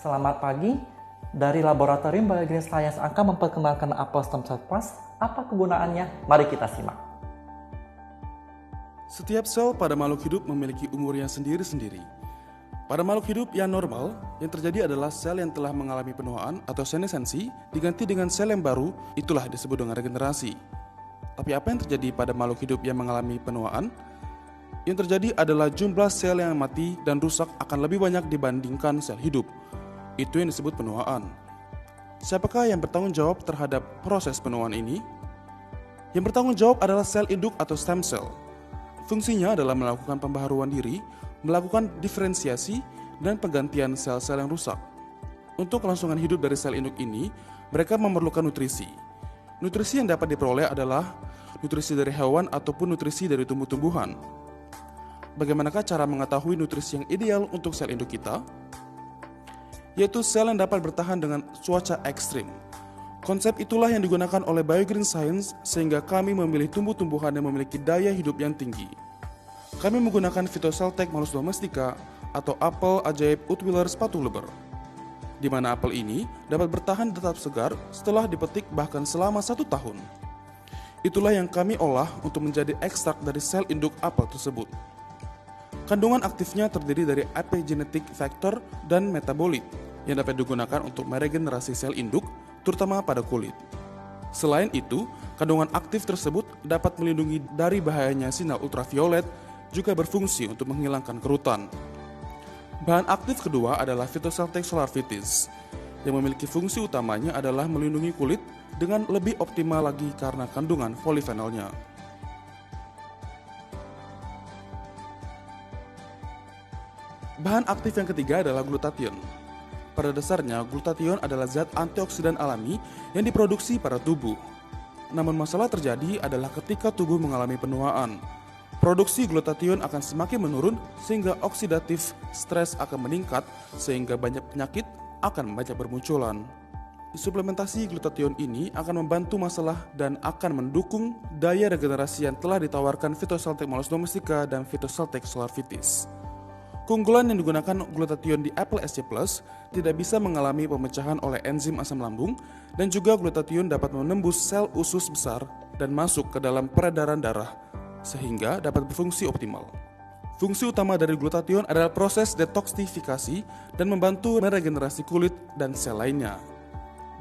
Selamat pagi. Dari Laboratorium Bioorganic Science akan memperkenalkan apel stem cell plus. Apa kegunaannya? Mari kita simak. Setiap sel pada makhluk hidup memiliki umurnya sendiri-sendiri. Pada makhluk hidup yang normal, yang terjadi adalah sel yang telah mengalami penuaan atau senescensi diganti dengan sel yang baru, itulah disebut dengan regenerasi. Tapi apa yang terjadi pada makhluk hidup yang mengalami penuaan? Yang terjadi adalah jumlah sel yang mati dan rusak akan lebih banyak dibandingkan sel hidup. Itu yang disebut penuaan. Siapakah yang bertanggung jawab terhadap proses penuaan ini? Yang bertanggung jawab adalah sel induk atau stem cell. Fungsinya adalah melakukan pembaharuan diri, melakukan diferensiasi, dan penggantian sel-sel yang rusak. Untuk kelangsungan hidup dari sel induk ini, mereka memerlukan nutrisi. Nutrisi yang dapat diperoleh adalah nutrisi dari hewan ataupun nutrisi dari tumbuh-tumbuhan. Bagaimanakah cara mengetahui nutrisi yang ideal untuk sel induk kita? Yaitu sel yang dapat bertahan dengan cuaca ekstrim. Konsep itulah yang digunakan oleh Bioorganic Science sehingga kami memilih tumbuh-tumbuhan yang memiliki daya hidup yang tinggi. Kami menggunakan Phytoceltec Malus domestica atau apel ajaib Utwiller Spatulber, di mana apel ini dapat bertahan tetap segar setelah dipetik bahkan selama 1 tahun. Itulah yang kami olah untuk menjadi ekstrak dari sel induk apel tersebut. Kandungan aktifnya terdiri dari epigenetic factor dan metabolit yang dapat digunakan untuk meregenerasi sel induk, terutama pada kulit. Selain itu, kandungan aktif tersebut dapat melindungi dari bahayanya sinar ultraviolet, juga berfungsi untuk menghilangkan kerutan. Bahan aktif kedua adalah Phytoceltec solarvitis, yang memiliki fungsi utamanya adalah melindungi kulit dengan lebih optimal lagi karena kandungan polifenolnya. Bahan aktif yang ketiga adalah glutathione. Pada dasarnya, glutathione adalah zat antioksidan alami yang diproduksi pada tubuh. Namun masalah terjadi adalah ketika tubuh mengalami penuaan. Produksi glutathione akan semakin menurun sehingga oksidatif stres akan meningkat sehingga banyak penyakit akan banyak bermunculan. Suplementasi glutathione ini akan membantu masalah dan akan mendukung daya regenerasi yang telah ditawarkan Phytoceltec Malus domestica dan Phytoceltec solarvitis. Keunggulan yang digunakan glutathione di apel SC+, tidak bisa mengalami pemecahan oleh enzim asam lambung dan juga glutathione dapat menembus sel usus besar dan masuk ke dalam peredaran darah sehingga dapat berfungsi optimal. Fungsi utama dari glutathione adalah proses detoksifikasi dan membantu meregenerasi kulit dan sel lainnya.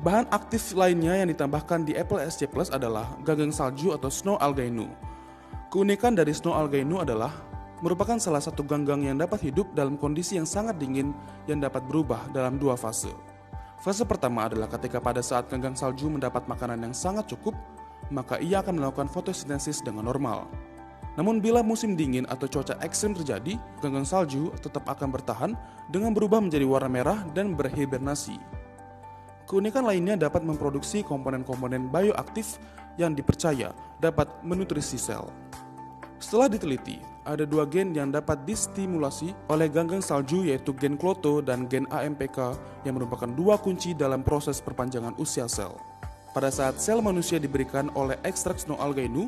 Bahan aktif lainnya yang ditambahkan di apel SC+ adalah ganggang salju atau snow algae nu. Keunikan dari snow algae nu adalah merupakan salah satu ganggang yang dapat hidup dalam kondisi yang sangat dingin yang dapat berubah dalam 2 fase. Fase pertama adalah ketika pada saat ganggang salju mendapat makanan yang sangat cukup, maka ia akan melakukan fotosintesis dengan normal. Namun bila musim dingin atau cuaca ekstrim terjadi, ganggang salju tetap akan bertahan dengan berubah menjadi warna merah dan berhibernasi. Keunikan lainnya dapat memproduksi komponen-komponen bioaktif yang dipercaya dapat menutrisi sel. Setelah diteliti, ada 2 gen yang dapat distimulasi oleh ganggang salju yaitu gen Kloto dan gen AMPK yang merupakan 2 kunci dalam proses perpanjangan usia sel. Pada saat sel manusia diberikan oleh ekstrak snow algae nu,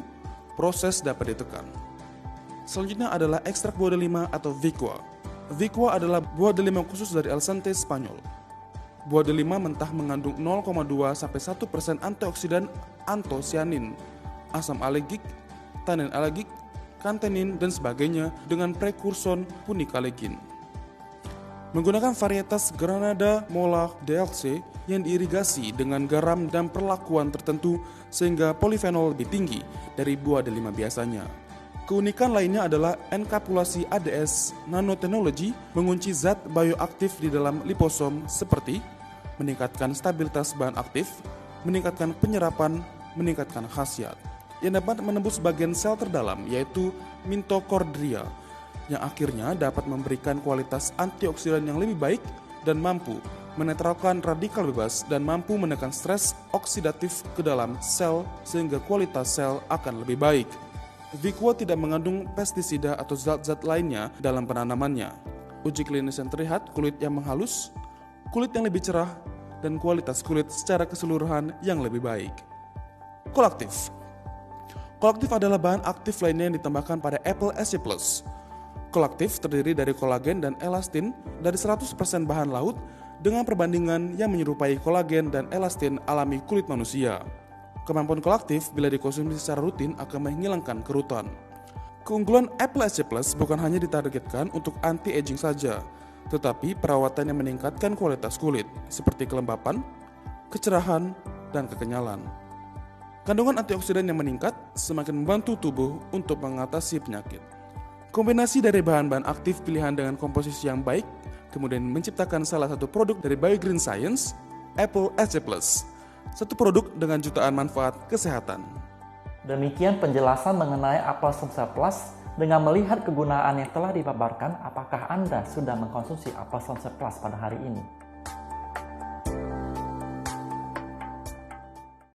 proses dapat ditekan. Selanjutnya adalah ekstrak buah delima atau Viqua. Viqua adalah buah delima khusus dari Alsante, Spanyol. Buah delima mentah mengandung 0,2-1% antioksidan antosianin, asam alergik, tanin alergik, kantenin, dan sebagainya dengan prekurson punikalegin. Menggunakan varietas Granada Mola DLC yang diirigasi dengan garam dan perlakuan tertentu sehingga polifenol lebih tinggi dari buah delima biasanya. Keunikan lainnya adalah enkapsulasi ADS nanotechnology mengunci zat bioaktif di dalam liposom seperti meningkatkan stabilitas bahan aktif, meningkatkan penyerapan, meningkatkan khasiat yang dapat menembus bagian sel terdalam yaitu mitochondria yang akhirnya dapat memberikan kualitas antioksidan yang lebih baik dan mampu menetralkan radikal bebas dan mampu menekan stres oksidatif ke dalam sel sehingga kualitas sel akan lebih baik. Viqua tidak mengandung pestisida atau zat-zat lainnya dalam penanamannya. Uji klinis yang terlihat kulit yang menghalus, kulit yang lebih cerah, dan kualitas kulit secara keseluruhan yang lebih baik. Kolaktif. Kolaktif adalah bahan aktif lainnya yang ditambahkan pada apel SC+. Kolaktif terdiri dari kolagen dan elastin dari 100% bahan laut dengan perbandingan yang menyerupai kolagen dan elastin alami kulit manusia. Kemampuan kolaktif bila dikonsumsi secara rutin akan menghilangkan kerutan. Keunggulan Apple SC Plus bukan hanya ditargetkan untuk anti-aging saja, tetapi perawatan yang meningkatkan kualitas kulit, seperti kelembapan, kecerahan, dan kekenyalan. Kandungan antioksidan yang meningkat semakin membantu tubuh untuk mengatasi penyakit. Kombinasi dari bahan-bahan aktif pilihan dengan komposisi yang baik, kemudian menciptakan salah satu produk dari BioGreen Science, Apple SC Plus. Satu produk dengan jutaan manfaat kesehatan. Demikian penjelasan mengenai Apple Stem Cell Plus. Dengan melihat kegunaan yang telah dipaparkan, apakah Anda sudah mengkonsumsi Apple Stem Cell Plus pada hari ini?